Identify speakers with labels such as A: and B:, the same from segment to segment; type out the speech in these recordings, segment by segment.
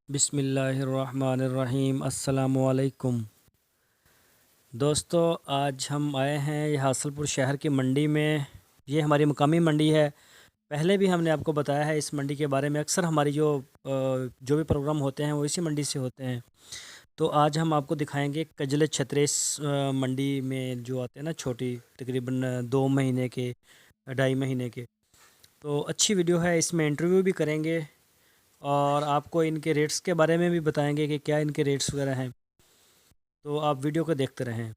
A: बिस्मिल्लाहिर्रहमानिर्रहीम अस्सलामुअलैकुम। दोस्तों, आज हम आए हैं ये हासलपुर शहर की मंडी में। ये हमारी मुकामी मंडी है। पहले भी हमने आपको बताया है इस मंडी के बारे में। अक्सर हमारी जो भी प्रोग्राम होते हैं वो इसी मंडी से होते हैं। तो आज हम आपको दिखाएंगे कजले छत्रेस मंडी में जो आते हैं ना, छोटी, तकरीबन 2 महीने के, 2.5 महीने के। तो अच्छी वीडियो है, इसमें इंटरव्यू भी करेंगे और आपको इनके रेट्स के बारे में भी बताएंगे कि क्या इनके रेट्स वगैरह हैं। तो आप वीडियो को देखते रहें।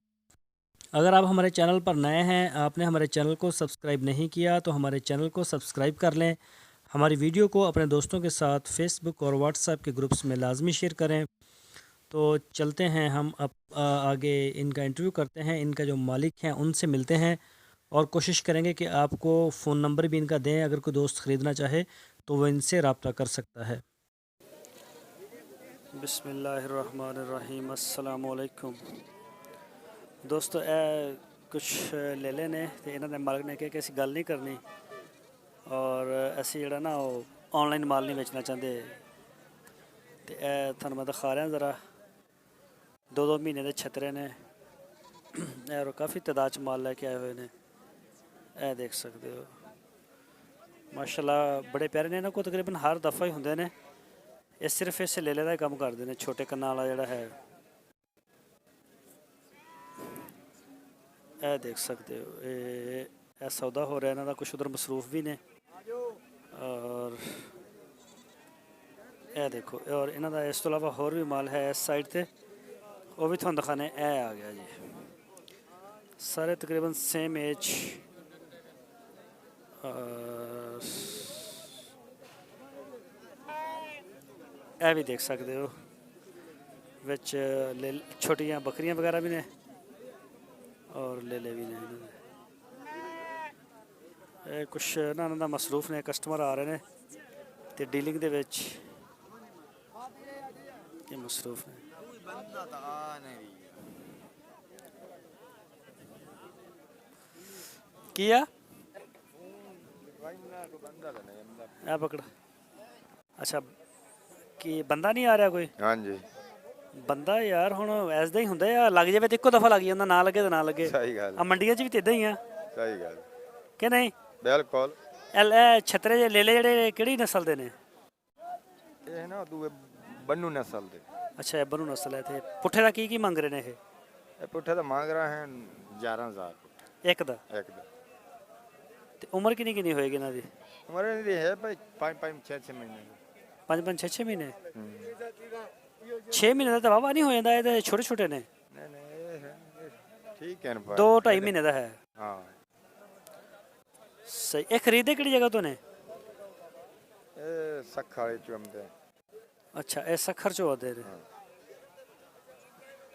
A: अगर आप हमारे चैनल पर नए हैं, आपने हमारे चैनल को सब्सक्राइब नहीं किया तो हमारे चैनल को सब्सक्राइब कर लें। हमारी वीडियो को अपने दोस्तों के साथ फेसबुक और व्हाट्सएप के ग्रुप्स में लाजमी शेयर करें। तो चलते हैं, हम अब आगे इनका इंटरव्यू करते हैं। इनका जो मालिक हैं उनसे मिलते हैं और कोशिश करेंगे कि आपको फ़ोन नंबर भी इनका दें। अगर कोई दोस्त ख़रीदना चाहे तो वो इनसे रब्ता कर सकता है। बिस्मिल्लाहिर्रहमानिर्रहीम, अस्सलाम वालेकुम। दोस्तों, कुछ ले लेने तो इन्हों ने मालिक ने कहा कि असीं गल नहीं करनी और असीं जिहड़ा ना वो ऑनलाइन माल नहीं बेचना चाहते। तो थानू मैं दिखा रहा ज़रा, 2-2 महीने के छतरे ने और काफ़ी तादाद च माल लैके आए हुए ने। देख सकते हो, माशाल्लाह बड़े प्यारे ने। इन्हां को तकरीबन हर दफ़ा ही होंदे ने। ये सिर्फ इस लेले का ही काम करते हैं, छोटे कन्ना वाला जिहड़ा है। देख सकते हो, ये सौदा हो रहा है इन्हां दा। कुछ उधर मसरूफ भी ने और देखो, और इन्हां दा इस तो अलावा होर भी माल है इस साइड ते, वो भी तुहानूं दिखाने। आ गया जी, सारे तकरीबन सेम एज। भी देख सकते हो, विच छोटियां बकरियां वगैरह भी ने और लेले भी ने। कुछ ना इन्हां दा मसरूफ ने, कस्टमर आ रहे हैं तो डीलिंग दे विच ये मसरूफ ने। किया पकड़। अच्छा, कि बंदा नहीं आ रहा कोई?
B: हाँ जी,
A: बंदा यार हुण ऐसदा ही हुंदा या लग जावे तो इक्को दफ़ा लग जांदा, ना लगे तो ना लगे।
B: सही गल,
A: मंडियां च भी तो इदां ही आ
B: सही गल,
A: कि नहीं?
B: बिल्कुल।
A: छतरे जे लेले जेहड़े किहड़ी नस्ल दे ने?
B: ये ना दूए बन्नू नस्ल दे।
A: अच्छा, ये बन्नू नस्ल है। ते पुट्ठे दा की मंग रहे ने ये?
B: पुट्ठे तो मांग रहे हैं 11,000
A: एक दा।
B: एक दा।
A: ते उम्र किन्नी किन्नी होएगी इन्हां दी?
B: उम्र इनकी है भाई 5-5 6-6 महीने की।
A: 5-5 6-6 महीने? 6 महीने दा तो वाहवा नहीं हो जांदा? ये ते छोटे छोटे ने।
B: नहीं नहीं, ये है, ठीक है ना।
A: 2-2.5 महीने दा है।
B: हाँ,
A: सही। ये खरीदे किहड़ी जगह तो ने?
B: ये सख वाले चुमते।
A: अच्छा, ये सखर चो आते ने।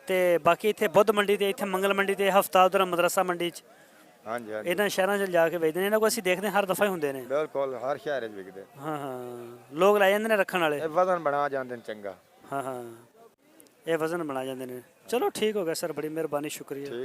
A: ते बाकी इत्थे बुद्ध मंडी ते इत्थे मंगल मंडी ते हफ्ता उधर मदरसा मंडी च
B: हाँ जी, हाँ जी,
A: इन्हां शहरां च जाके बेचदे ने। इन्हां को असीं देखदे हर दफ़ा ही हुंदे ने।
B: बिल्कुल हर शहर च विकदे।
A: हाँ हाँ, लोग लै जांदे ने रखण वाले।
B: ये वजन बना जाते हैं चंगा।
A: हाँ हाँ, ये वजन बना जांदे ने। चलो ठीक हो गया सर, बड़ी मेहरबानी, शुक्रिया।